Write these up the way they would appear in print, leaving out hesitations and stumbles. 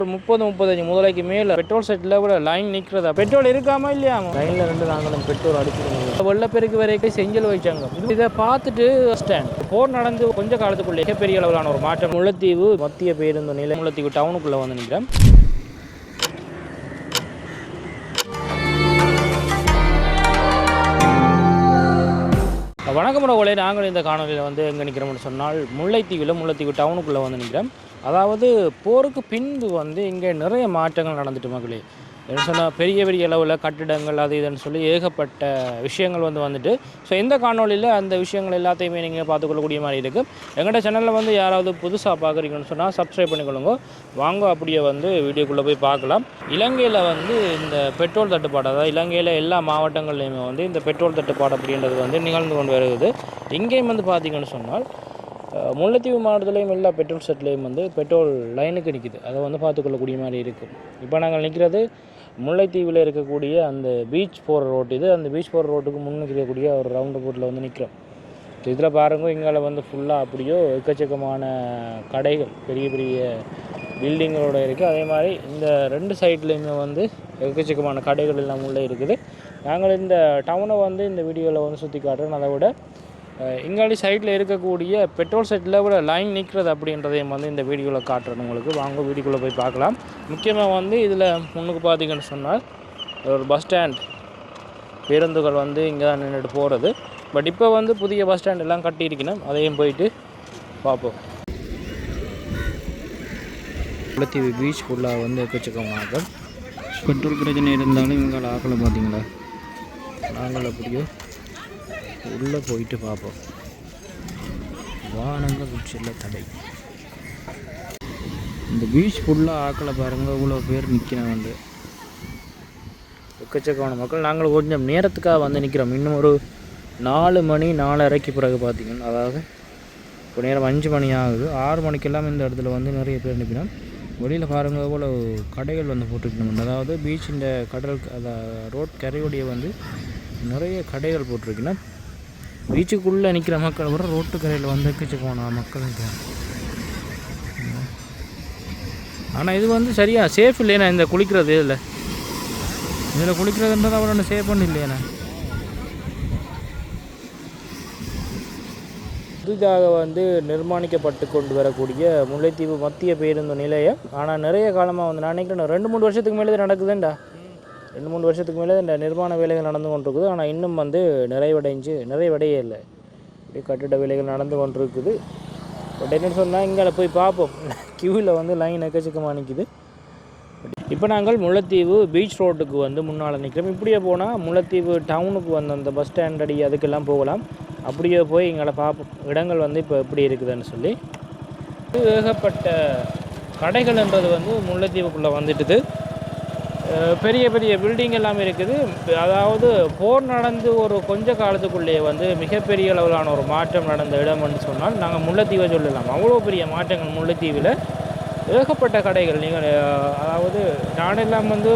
30-35 முதலைக்கு மேலே petrol settle கூட line நிற்கிறதா. Petrol இருக்காமா இல்லையா? லைனில் ரெண்டு நாங்களும் பெட்ரோல் அடிச்சுக்கணும். வெள்ளப்பெருக்கு வரைக்கும் செஞ்சல் வச்சாங்க. இதை பார்த்துட்டு ஸ்டாண்ட் போர் நடந்து கொஞ்ச காலத்துக்குள்ளே மிகப்பெரிய அளவிலான ஒரு மாற்றம். முல்லைத்தீவு மத்திய பேருந்து நிலையம் முல்லைத்தீவு டவுனுக்குள்ளே வந்து நிற்கிறேன். வணக்கம் உறவுகளே, நாங்கள் இந்த காணொலியில் வந்து எங்கே நிற்கிறோம்னு சொன்னால் முல்லைத்தீவு டவுனுக்குள்ளே வந்து நிற்கிறோம். அதாவது போருக்கு பின்பு வந்து இங்கே நிறைய மாற்றங்கள் நடந்துட்டு மக்களே. என்ன சொன்னால் பெரிய பெரிய அளவில் கட்டிடங்கள் அது இதுன்னு சொல்லி ஏகப்பட்ட விஷயங்கள் வந்துட்டு ஸோ இந்த காணொலியில் அந்த விஷயங்கள் எல்லாத்தையுமே நீங்கள் பார்த்துக்கொள்ளக்கூடிய மாதிரி இருக்குது. எங்கள்கிட்ட சேனலில் வந்து யாராவது புதுசாக பார்க்குறீங்கன்னு சொன்னால் சப்ஸ்கிரைப் பண்ணிக்கொள்ளுங்க. வாங்க அப்படியே வந்து வீடியோக்குள்ளே போய் பார்க்கலாம். இலங்கையில் வந்து இந்த பெட்ரோல் தட்டுப்பாடு, அதாவது இலங்கையில் எல்லா மாவட்டங்கள்லையுமே வந்து இந்த பெட்ரோல் தட்டுப்பாடு அப்படின்றது வந்து நிகழ்ந்து கொண்டு வருகிறது. இங்கேயும் வந்து பார்த்திங்கன்னு சொன்னால் முல்லைத்தீவு மாவட்டத்துலேயும் எல்லா பெட்ரோல் செட்லேயும் வந்து பெட்ரோல் லைனுக்கு நிற்கிது. அதை வந்து பார்த்துக்கொள்ளக்கூடிய மாதிரி இருக்குது. இப்போ நாங்கள் நிற்கிறது முல்லைத்தீவில் இருக்கக்கூடிய அந்த பீச் போகிற ரோட்டு. இது அந்த பீச் போகிற ரோட்டுக்கு முன்னுக்கு இருக்கக்கூடிய ஒரு ரவுண்டு போட்டில் வந்து நிற்கிறோம். இதில் பாருங்கள், இங்கே வந்து ஃபுல்லாக அப்படியோ எக்கச்சக்கமான கடைகள், பெரிய பெரிய பில்டிங்களோடு இருக்குது. அதே மாதிரி இந்த ரெண்டு சைட்லேயுமே வந்து எக்கச்சக்கமான கடைகள் எல்லாம் உள்ளே இருக்குது. நாங்கள் இந்த டவுனை வந்து இந்த வீடியோவில் வந்து சுற்றி காட்டுறோம். அதை விட இங்காடி சைடில் இருக்கக்கூடிய பெட்ரோல் செட்டில் கூட லைன் நிற்கிறது அப்படின்றதையும் வந்து இந்த வீடியோவில் காட்டுறேன் உங்களுக்கு. வாங்க வீடியோக்குள்ளே போய் பார்க்கலாம். முக்கியமாக வந்து இதில் முன்னுக்கு பார்த்தீங்கன்னு சொன்னால் ஒரு பஸ் ஸ்டாண்ட், பேருந்துகள் வந்து இங்கே தான் நின்றுட்டு போகிறது. பட் இப்போ வந்து புதிய பஸ் ஸ்டாண்ட் எல்லாம் கட்டியிருக்கணும். அதையும் போயிட்டு பார்ப்போம். முல்லைத்தீவு பீச் ஃபுல்லாக வந்து எக்கச்சக்கமாக பெட்ரோல் பிரச்சனை இருந்தாலும் இவங்க ஆக்களை பார்த்தீங்களா. நாங்கள் அப்படியோ உள்ளே போயிட்டு பார்ப்போம். வானங்க குச்சியில் தடை. இந்த பீச் ஃபுல்லாக ஆக்களை பாருங்கள், இவ்வளோ பேர் நிற்கிறாங்க. எக்கச்சக்கமான மக்கள். நாங்கள் கொஞ்சம் நேரத்துக்காக வந்து நிற்கிறோம். இன்னும் ஒரு 4 மணி 4:30 பிறகு பார்த்திங்கன்னா, அதாவது இப்போ நேரம் 5 மணி ஆகுது. 6 மணிக்கெல்லாம் இந்த இடத்துல வந்து நிறைய பேர் நிற்கிறோம். வெளியில் பாருங்கள் இவ்வளோ கடைகள் வந்து போட்டிருக்கணும். அதாவது பீச் இந்த கடல் ரோட் கரையோடைய வந்து நிறைய கடைகள் போட்டிருக்கணும். பீச்சுக்குள்ளே நிற்கிற மக்கள் கூட ரோட்டு கரையில் வந்துச்சு போன மக்கள். ஆனால் இது வந்து சரியாக சேஃப் இல்லைண்ணா. இந்த குளிக்கிறது இதில் குளிக்கிறதுன்றது அவர் ஒன்று சேஃப் பண்ணி இல்லையாண்ணா. புதிதாக வந்து நிர்மாணிக்கப்பட்டு கொண்டு வரக்கூடிய முல்லைத்தீவு மத்திய பேருந்து நிலையம். ஆனால் நிறைய காலமாக வந்து நான் நினைக்கிறேன் 2-3 வருஷத்துக்கு மேலே இது நடக்குதுண்டா. 2-3 வருஷத்துக்கு மேலே இந்த நிர்மாண வேலைகள் நடந்து கொண்டிருக்குது. ஆனால் இன்னும் வந்து நிறைவடையே இல்லை. இப்படி கட்டிட வேலைகள் நடந்து கொண்டிருக்குது. பட் என்னென்னு சொன்னால் இங்கே போய் பார்ப்போம். கியூவில் வந்து லைன் எக்கச்சக்கமாக நிற்கிது. இப்போ நாங்கள் முல்லைத்தீவு பீச் ரோட்டுக்கு வந்து முன்னால் நிற்கிறோம். இப்படியே போனால் முல்லைத்தீவு டவுனுக்கு வந்து அந்த பஸ் ஸ்டாண்ட் அடி அதுக்கெல்லாம் போகலாம். அப்படியே போய் எங்களை பார்ப்போம் இடங்கள் வந்து இப்போ எப்படி இருக்குதுன்னு சொல்லி. ஏகப்பட்ட கடைகள்ன்றது வந்து முல்லைத்தீவுக்குள்ளே வந்துட்டுது. பெரிய பெரிய பில்டிங் எல்லாமே இருக்குது. அதாவது போர் நடந்து ஒரு கொஞ்ச காலத்துக்குள்ளேயே வந்து மிகப்பெரிய அளவிலான ஒரு மாற்றம் நடந்த இடம் என்று சொன்னால் நாங்கள் முல்லைத்தீவை சொல்லலாம். அவ்வளோ பெரிய மாற்றங்கள் முல்லைத்தீவில். ஏகப்பட்ட கடைகள். நீங்கள் அதாவது நாடெல்லாம் வந்து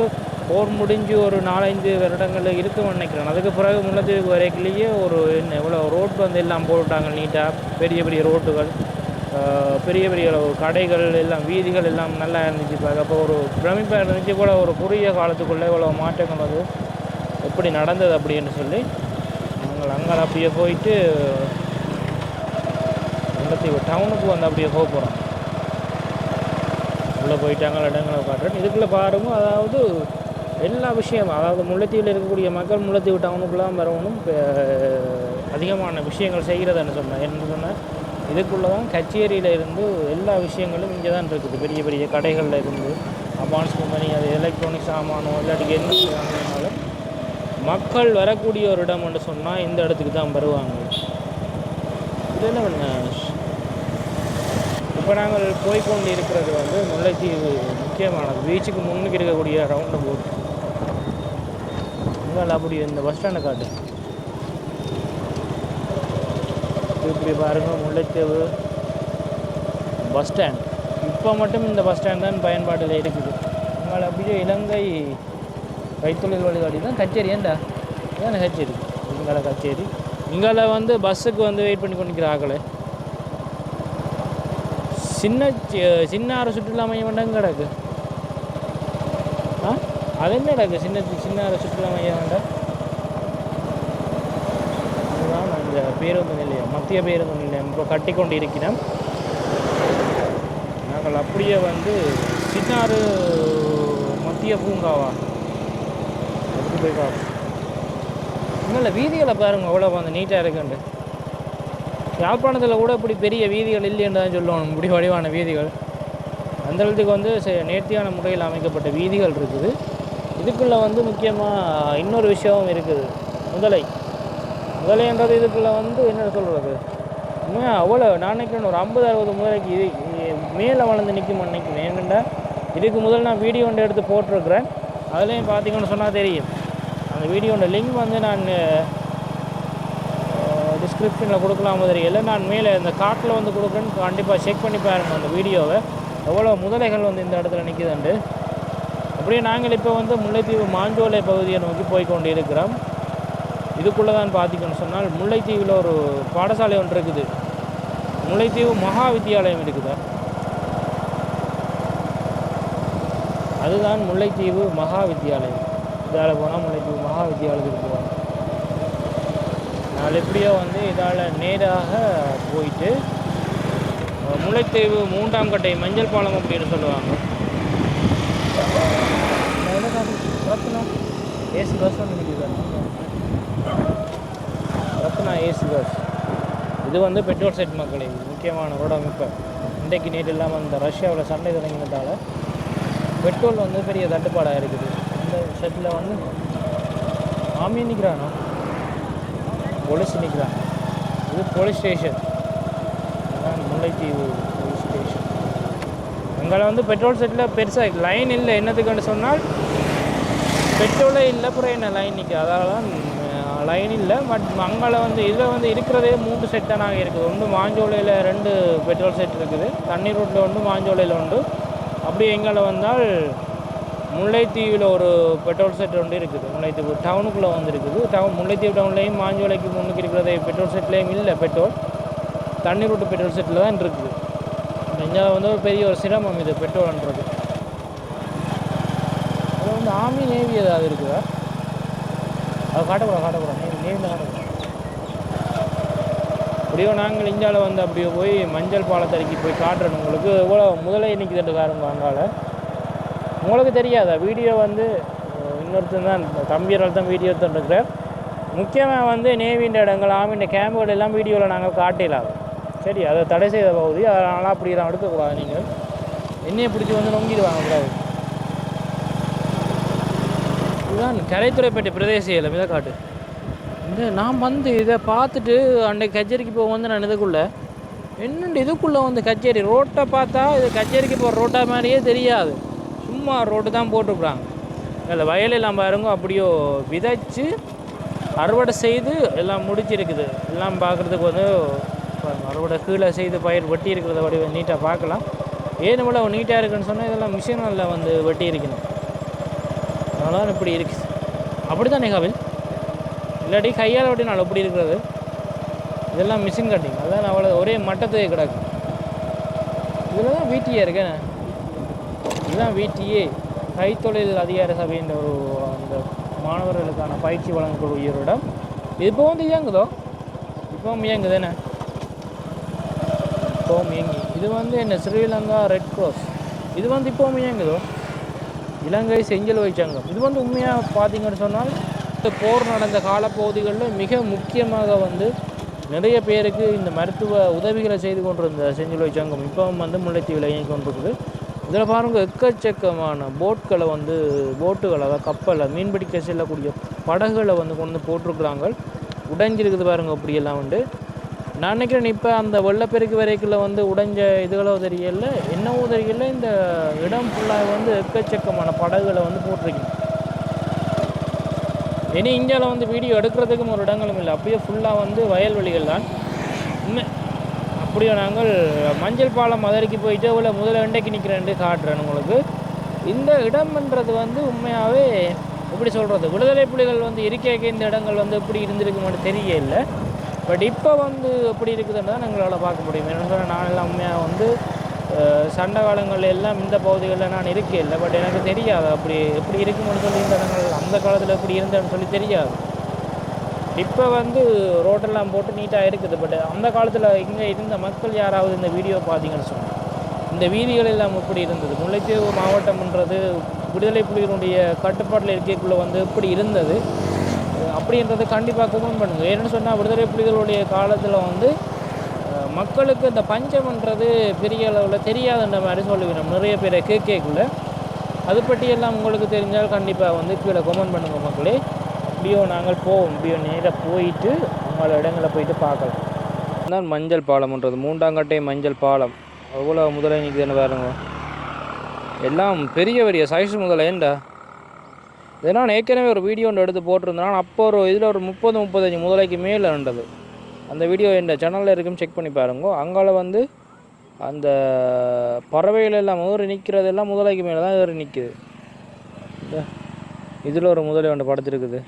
போர் முடிஞ்சு ஒரு 4-5 வருடங்கள் இருக்குன்னு நினைக்கிறேன். அதுக்கு பிறகு முல்லைத்தீவுக்கு வரைக்குள்ளேயே ஒரு எவ்வளோ ரோட் வந்து எல்லாம் போட்டாங்க நீட்டாக. பெரிய பெரிய ரோட்டுகள், பெரிய பெரிய கடைகள் எல்லாம், வீதிகள் எல்லாம் நல்லா இருந்துச்சு. அப்போ ஒரு பிரமிப்பாக இருந்துச்சு போல். ஒரு குறுகிய காலத்துக்குள்ளே இவ்வளோ மாற்றங்கள் வந்து எப்படி நடந்தது அப்படின்னு சொல்லி நாங்கள் அங்கே அப்படியே போயிட்டு முல்லைத்தீவு டவுனுக்கு வந்து அப்படியே போக போகிறோம். உள்ளே போயிட்டாங்க இடங்களை காட்டுறேன். இதுக்குள்ளே பாருங்க. அதாவது எல்லா விஷயமும், அதாவது முல்லைத்தீவில் இருக்கக்கூடிய மக்கள் முல்லைத்தீவு டவுனுக்குள்ளே வரணும். அதிகமான விஷயங்கள் செய்கிறதுன்னு சொன்னேன். என்ன சொன்னேன், இதுக்குள்ளே தான் கச்சேரியில் இருந்து எல்லா விஷயங்களும் இங்கே தான் இருக்குது. பெரிய பெரிய கடைகளில் இருந்து அட்வான்ஸ் கம்பெனி, அது எலக்ட்ரானிக் சாமானோ இல்லாட்டிக்கு என்ன செய்வாங்கனாலும் மக்கள் வரக்கூடிய ஒரு இடம் என்று சொன்னால் இந்த இடத்துக்கு தான் வருவாங்க. இது என்ன பண்ண. இப்போ நாங்கள் போய்கொண்டு இருக்கிறது வந்து முல்லைத்தீவு முக்கியமானது பீச்சுக்கு முன்னுக்கு இருக்கக்கூடிய ரவுண்டு போட்டு. இங்கே அப்படி இந்த பஸ் ஸ்டாண்டை காட்டு. இப்படி பாருங்கள் முல்லைத்தீவு பஸ் ஸ்டாண்ட். இப்போ மட்டும் இந்த பஸ் ஸ்டாண்ட் தான் பயன்பாட்டில் இருக்குது. உங்களை அப்படியே இலங்கை கைத்தொழில் வழிகாட்டி தான் கச்சேரி. ஏண்டா ஏன்னா கச்சேரி இங்கால கச்சேரி. இங்கால வந்து பஸ்ஸுக்கு வந்து வெயிட் பண்ணி கொண்டிருக்கிற ஆக்களை. சின்ன சுற்றுலா மையம் கிடக்கு. அது என்ன இருக்குது சின்ன சின்ன சுற்றுலா மையம் வேண்டாம். அதுதான் அந்த பேருந்து நிலையம், மத்திய பேருந்து நிலையம் இப்போ கட்டி கொண்டு இருக்கிறோம். நாங்கள் அப்படியே வந்து சின்னாறு மத்திய பூங்காவா அதுக்கு போய் பார்ப்போம். இன்னும் வீதிகளை பாருங்கள் அவ்வளோ வந்து நீட்டாக இருக்குண்டு. யாழ்ப்பாணத்தில் கூட இப்படி பெரிய வீதிகள் இல்லைன்னு தான் சொல்லணும். இப்படி வடிவான வீதிகள் அந்த இடத்துக்கு வந்து நேர்த்தியான முறையில் அமைக்கப்பட்ட வீதிகள் இருக்குது. இதுக்குள்ளே வந்து முக்கியமாக இன்னொரு விஷயமும் இருக்குது. முதலைன்றது இதுக்குள்ளே வந்து என்ன சொல்கிறது, உண்மையாக அவ்வளோ நான் நினைக்கிறேன் ஒரு 50-60 முதலைக்கு இது மேலே வளர்ந்து நிற்கும் நினைக்கிறேன். ஏனெண்டா இதுக்கு முதல் நான் வீடியோ ஒன்று எடுத்து போட்டிருக்கிறேன். அதுலேயும் பார்த்தீங்கன்னு சொன்னால் தெரியும். அந்த வீடியோட லிங்க் வந்து நான் டிஸ்கிரிப்ஷனில் கொடுக்கலாம் தெரியல. நான் மேலே இந்த காட்டில் வந்து கொடுக்குறேன்னு கண்டிப்பாக செக் பண்ணி பாருங்கள் அந்த வீடியோவை. எவ்வளோ முதலைகள் வந்து இந்த இடத்துல நிற்குதுண்டு. அப்படியே நாங்கள் இப்போ வந்து முல்லைத்தீவு மாஞ்சோலை பகுதியை நோக்கி போய்கொண்டு இருக்கிறோம். இதுக்குள்ளே தான் பார்த்திங்கன்னு சொன்னால் முல்லைத்தீவில் ஒரு பாடசாலை ஒன்று இருக்குது. முல்லைத்தீவு மகா வித்தியாலயம் இருக்குது. அதுதான் முல்லைத்தீவு மகா வித்தியாலயம். இதால் போனால் முல்லைத்தீவு மகா வித்தியாலயத்துக்கு போவாங்க. நாங்கள் எப்படியோ வந்து இதால் நேராக போயிட்டு முல்லைத்தீவு 3ஆம் கட்டை மஞ்சள் பாலம் அப்படின்னு சொல்லுவாங்க. ரத்னா ஏசி பஸ் வந்து நிற்குது. ரத்னா ஏசி பஸ் இது வந்து பெட்ரோல் செட் மக்களே முக்கியமான ரோடம். இப்போ இன்றைக்கு நேற்று இல்லாமல் இந்த ரஷ்யாவில் சண்டை தொடங்கினதால் பெட்ரோல் வந்து பெரிய தட்டுப்பாடாக இருக்குது. இந்த செட்டில் வந்து ஆமியும் நிற்கிறானோ போலீஸ் நிற்கிறாங்க. இது போலீஸ் ஸ்டேஷன். அதுதான் முல்லைத்தீவு போலீஸ் ஸ்டேஷன். அங்கே வந்து பெட்ரோல் செட்டில் பெருசாக லைன் இல்லை. என்னத்துக்குன்னு சொன்னால் பெட்ரோலே இல்லை, அப்புறம் என்ன லைன் நிற்கும். அதனால தான் லைன் இல்லை. பட் அங்கே வந்து இதில் வந்து இருக்கிறதே 3 செட்டானாக இருக்குது. ஒன்று மாஞ்சோலையில் 2 பெட்ரோல் செட் இருக்குது, தண்ணி ரோட்டில் ஒன்று, மாஞ்சோலையில் உண்டு. அப்படியே எங்களை வந்தால் முல்லைத்தீவில் ஒரு பெட்ரோல் செட் ஒன்று இருக்குது. முல்லைத்தீவு டவுனுக்குள்ளே வந்து இருக்குது. முல்லைத்தீவு டவுன்லேயும் மாஞ்சோலைக்கு முன்னுக்கு இருக்கிறதே பெட்ரோல் செட்லேயும் இல்லை பெட்ரோல். தண்ணி ரோட்டு பெட்ரோல் செட்டில் தான் இருக்குது. இங்கே வந்து ஒரு பெரிய ஒரு சிரமம் இது பெட்ரோல்ன்றது. அது வந்து ஆர்மி நேவி ஏதாவது இருக்குதா? அது காட்டக்கூடாது நேவியில் காட்டக்கூடாது. அப்படியோ நாங்கள் இந்தியாவில் வந்து அப்படியே போய் மஞ்சள் பாலத்தடிக்கு போய் காட்டுறேன் உங்களுக்கு. எவ்வளோ முதல்ல இன்றைக்கி தட்டுக்காரங்க அங்கால உங்களுக்கு தெரியாதா? வீடியோ வந்து இன்னொருத்தர் தான் தம்பியரால் தான் வீடியோ எடுத்துருக்குறார். முக்கியமாக வந்து நேவின்ற இடங்கள் ஆர்மின்ற கேம்புகள் எல்லாம் வீடியோவில் நாங்கள் காட்டலாம். சரி, அதை தடை செய்த பகுதி. அதனால் அப்படி தான் எடுக்கக்கூடாது. நீங்கள் என்னையை பிடிச்சி வந்து நொங்கிடுவாங்க கூடாது. இதுதான் கரைத்துறைப்பேட்டை பிரதேச இடம். இதை காட்டு. இந்த நான் வந்து இதை பார்த்துட்டு அன்றைக்கு கச்சேரிக்கு போக வந்து நான் இதுக்குள்ளே என்னென்று இதுக்குள்ளே வந்து கச்சேரி ரோட்டை பார்த்தா இது கச்சேரிக்கு போகிற ரோட்டா மாதிரியே தெரியாது. சும்மா ரோட்டு தான் போட்டுருக்குறாங்க. இல்லை வயலெல்லாம் பாருங்க அப்படியோ விதைச்சி அறுவடை செய்து எல்லாம் முடிச்சிருக்குது. எல்லாம் பார்க்குறதுக்கு வந்து அறுவடை கீழே செய்து பயிர் வெட்டி இருக்கிறத வடி நீட்டாக பார்க்கலாம். ஏன்னு போல நீட்டாக இருக்குன்னு சொன்னால் இதெல்லாம் மிஷினில் வந்து வெட்டி இருக்கணும். அதனால இப்படி இருக்குது. அப்படி தான் நிகாவில் இல்லாட்டி கையால் வெட்டினாலும் அப்படி இருக்கிறது. இதெல்லாம் மிஷின் கட்டிங். அதான் அவ்வளோ ஒரே மட்டத்தையே கிடக்கு. இதில் தான் வீட்டியே இருக்கேன். இதுதான் வீட்டியே கைத்தொழில் அதிகார சபைன்ற ஒரு அந்த மாணவர்களுக்கான பயிற்சி வழங்கக்கூடிய ஒரு இடம். இப்போ வந்து இயங்குதோ? இப்போவும் இயங்குதுண்ணே. இப்போவும் இயங்கி இது வந்து என்ன ஸ்ரீலங்கா ரெட் க்ராஸ். இது வந்து இப்போவும் இயங்குதோ? இலங்கை செஞ்சல் வைச்சங்கம். இது வந்து உண்மையாக பார்த்தீங்கன்னு சொன்னால் இந்த போர் நடந்த காலப்பகுதிகளில் மிக முக்கியமாக வந்து நிறைய பேருக்கு இந்த மருத்துவ உதவிகளை செய்து கொண்டிருந்த செஞ்சல் வைச்சங்கம் இப்போவும் வந்து முல்லைத்தீவில் இயங்கி கொண்டிருக்குது. இதில் பாருங்கள் எக்கச்சக்கமான போட்டுகள் அதாவது கப்பலை மீன்பிடிக்க செல்லக்கூடிய படகுகளை வந்து கொண்டு போட்டிருக்கிறாங்க. உடைஞ்சிருக்குது பாருங்கள். அப்படியெல்லாம் வந்து நான் நினைக்கிறேன் இப்போ அந்த வெள்ளப்பெருக்கு வரைக்குள்ள வந்து உடைஞ்ச இதுகளோ தெரியல, என்னவோ தெரியல. இந்த இடம் ஃபுல்லாக வந்து எக்கச்சக்கமான படகுகளை வந்து போட்டிருக்கீங்க. இனி இந்தியாவில் வந்து வீடியோ எடுக்கிறதுக்கும் ஒரு இடங்களும் இல்லை. அப்படியே ஃபுல்லாக வந்து வயல்வெளிகள் தான். அப்படியே நாங்கள் மஞ்சள் பாலம் அதற்கு போயிட்டு அவ்வளோ முதல்ல இன்றைக்கு நிற்கிறேன் காட்டுறேன் உங்களுக்கு. இந்த இடம்ன்றது வந்து உண்மையாகவே எப்படி சொல்கிறது, விடுதலை புலிகள் வந்து இருக்கைக்கு இந்த இடங்கள் வந்து எப்படி இருந்திருக்கு மட்டும் தெரியல. பட் இப்போ வந்து எப்படி இருக்குதுன்னு தான் எங்களால் பார்க்க முடியும். என்ன சொன்னால் நான் எல்லாம் உண்மையாக வந்து சண்டை காலங்கள் எல்லாம் இந்த பகுதிகளில் நான் இருக்கே இல்லை. பட் எனக்கு தெரியாது அப்படி எப்படி இருக்குன்னு சொல்லி இந்த இடங்கள் அந்த காலத்தில் எப்படி இருந்தேன்னு சொல்லி தெரியாது. இப்போ வந்து ரோட்டெல்லாம் போட்டு நீட்டாக இருக்குது. பட் அந்த காலத்தில் இங்கே இருந்த மக்கள் யாராவது இந்த வீடியோ பார்த்தீங்கன்னு சொன்னாங்க, இந்த வீதிகள் எல்லாம் எப்படி இருந்தது, முல்லைத்தீவு மாவட்டம்ன்றது விடுதலை புலிகளுடைய கட்டுப்பாட்டில் இருக்கக்குள்ளே வந்து எப்படி இருந்தது அப்படின்றது கண்டிப்பாக கமெண்ட் பண்ணுங்கள். ஏன்னு சொன்னால் விடுதலை புலிகளுடைய காலத்தில் வந்து மக்களுக்கு இந்த பஞ்சம்ன்றது பெரிய அளவில் தெரியாதுன்ற மாதிரி சொல்லுவேன் நிறைய பேரை கேட்கக்குள்ளே. அது பற்றியெல்லாம் உங்களுக்கு தெரிஞ்சால் கண்டிப்பாக வந்து கீழே கமெண்ட் பண்ணுங்கள் மக்களே. இப்படியோ நாங்கள் போவோம், இப்படியோ நேராக போயிட்டு அவங்கள இடங்களை போயிட்டு பார்க்கலாம். தான் மஞ்சள் பாலம்ன்றது 3ஆங்கட்டை மஞ்சள் பாலம் அவ்வளோ முதலை நிற்குதுன்னு பாருங்க. எல்லாம் பெரிய பெரிய சைஸ் முதல்ல ஏண்டா இதை நான் ஏற்கனவே ஒரு வீடியோ ஒன்று எடுத்து போட்டிருந்தேன். அப்போ ஒரு இதில் ஒரு 30-35 முதலைக்கு மேலே இருந்தது. அந்த வீடியோ இந்த சேனலில் இருக்கும், செக் பண்ணி பாருங்க. அங்கால வந்து அந்த பறவைகள் எல்லாம் ஏறி நிற்கிறதெல்லாம் முதலைக்கு மேலே தான் ஏறி நிற்குது. இதில் ஒரு முதலை ஒன்று படுத்துருக்குது.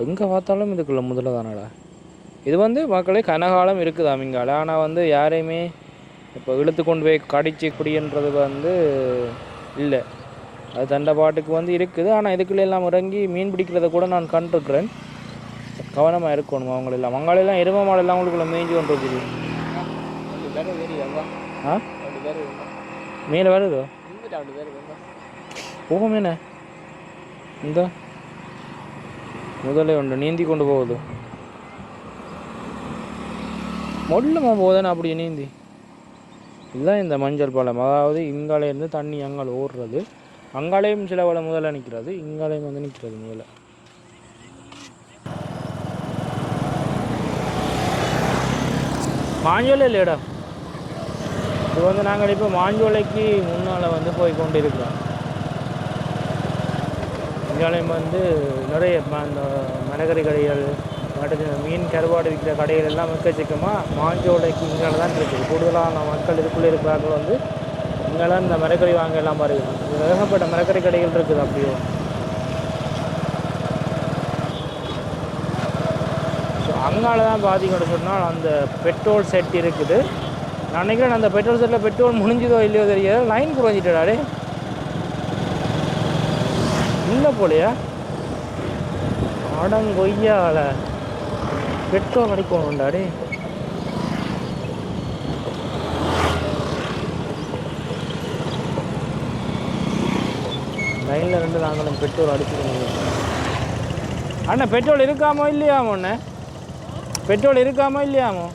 எங்கே பார்த்தாலும் இதுக்குள்ள முதலை தானடா. இது வந்து மக்களே கனகாலம் இருக்குது அமிங்கால. ஆனால் வந்து யாரையுமே இப்போ இழுத்து கொண்டு போய் கடிச்சு குடின்றது வந்து இல்லை. அது தண்டை பாட்டுக்கு வந்து இருக்குது. ஆனால் இதுக்குள்ளே எல்லாம் இறங்கி மீன் பிடிக்கிறத கூட நான் கண்டிருக்கிறேன். கவனமாக இருக்கணும் அவங்களெல்லாம். மங்காலெல்லாம் எரும மாடெல்லாம் அவங்களுக்குள்ள மேய்ஞ்சி கொண்டு இருக்குது. ஆ மேலே வருதோ போகுமேண்ணே. இந்த முதலே உண்டு நீந்தி கொண்டு போகுது. மொல்லமா போகுதானே அப்படி நீந்தி. இதுதான் இந்த மஞ்சள் பாலம். அதாவது இங்காலேருந்து தண்ணி அங்கால ஓடுறது. அங்காலேயும் சில வள முதல்ல நிற்கிறது, இங்காலேயும் வந்து நிற்கிறது முதல்ல. மாஞ்சோலை இல்லை இடம். இது வந்து நாங்கள் இப்போ மாஞ்சோலைக்கு முன்னால் வந்து போய் கொண்டு இருக்கிறோம். இங்காலயம் வந்து நிறைய அந்த மரக்கறி கடைகள், மீன் கருவாடு விற்கிற கடைகள் எல்லாம் எக்கச்சக்கமாக மாஞ்சோலைக்கு இங்கால தான் இருக்குது. கூடுதலான மக்கள் இதுக்குள்ளே இருக்கிறார்கள் வந்து இங்கெல்லாம் இந்த மரக்கறி வாங்க எல்லாம் பாருங்க. ஏகப்பட்ட மரக்கறி கடைகள் இருக்குது. அப்படியோ ஸோ அங்கால தான் பார்த்தீங்கன்னு சொன்னால் அந்த பெட்ரோல் செட் இருக்குது. நான் நினைக்கிறேன் அந்த பெட்ரோல் செட்டில் பெட்ரோல் முடிஞ்சதோ இல்லையோ தெரியாது. லைன் குறைஞ்சிட்டாடே இல்லை போலையா. அடங்கொய்யால பெட்ரோல் அடிக்கணும்டாடே. லைனில் ரெண்டு நாங்களும் பெட்ரோல் அடிச்சுக்கணும். அண்ணா பெட்ரோல் இருக்காமோ இல்லையாமோ? அண்ணே பெட்ரோல் இருக்காமோ இல்லையாமோ?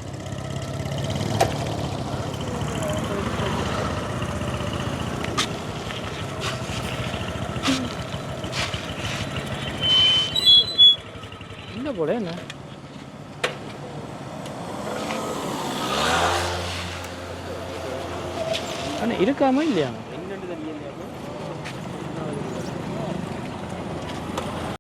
இல்லை போல என்ன அண்ணா இருக்காமோ இல்லையாமோ?